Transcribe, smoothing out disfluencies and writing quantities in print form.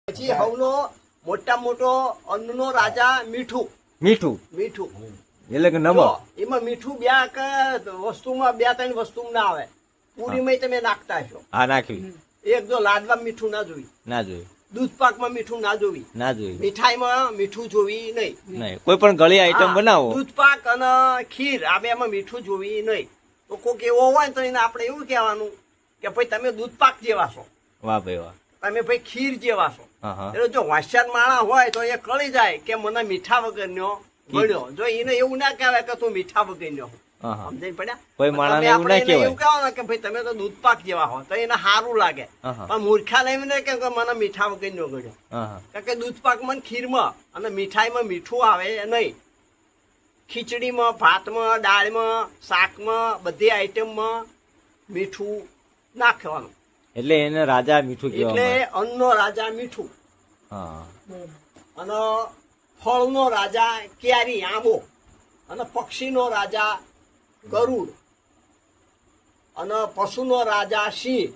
પછી હવનો મોટા મોટો અન્નનો રાજા મીઠું મીઠું મીઠું એટલે કે નમક. જો, એમાં મીઠું બે વસ્તુમાં બે ત્રણ વસ્તુ ના આવે. પૂરીમાં તમે નાખતા છો. હા નાખવી. એક જો લાડવા મીઠું ના જોઈ, ના જોઈ. દૂધ પાકમાં મીઠું ના જોવી, ના જોઈ. મીઠાઈમાં મીઠું જોવી નહીં. નહીં કોઈ પણ ગળી આઈટમ બનાવો. દૂધ પાક અને ખીર આ બેમાં મીઠું જોવી નહીં. તો કોઈક એવો હોય ને તો એને આપણે એવું કહેવાનું કે ભાઈ તમે દૂધ પાક જેવા છો, વાહ ભાઈ વાહ. તમે ભાઈ ખીર જેવા છો. હા હા. એટલે જો હોશિયાર માણસ હોય તો એ કળી જાય કે મને મીઠા વગરનો ગણ્યો. જો એને એવું ના કહેવાય કે તું મીઠા વગરનો. હા હા. સમજાઈ પડ્યા? કોઈ માણસને તમે એવું ના આપણે એને કહેવાય. એવું કહેવાનું કે ભાઈ તમે તો દૂધ પાક જેવા હો તો એને સારું લાગે. હા હા. પણ મૂર્ખા લઈને કે મને મીઠા વગરનો ગણ્યો. હા હા. કારણ કે દૂધ પાકમાં ખીરમાં અને મીઠાઈમાં મીઠું આવે નહીં. ખીચડીમાં, ભાતમાં, દાળમાં, શાકમાં, બધી આઈટમમાં મીઠું નાખવાનું. એટલે એને રાજા મીઠું એટલે કહેવામાં. અન્નનો રાજા મીઠું હા. અને ફળનો રાજા કેરી આંબો અને પક્ષીનો રાજા ગરુડ અને પશુનો રાજા સિંહ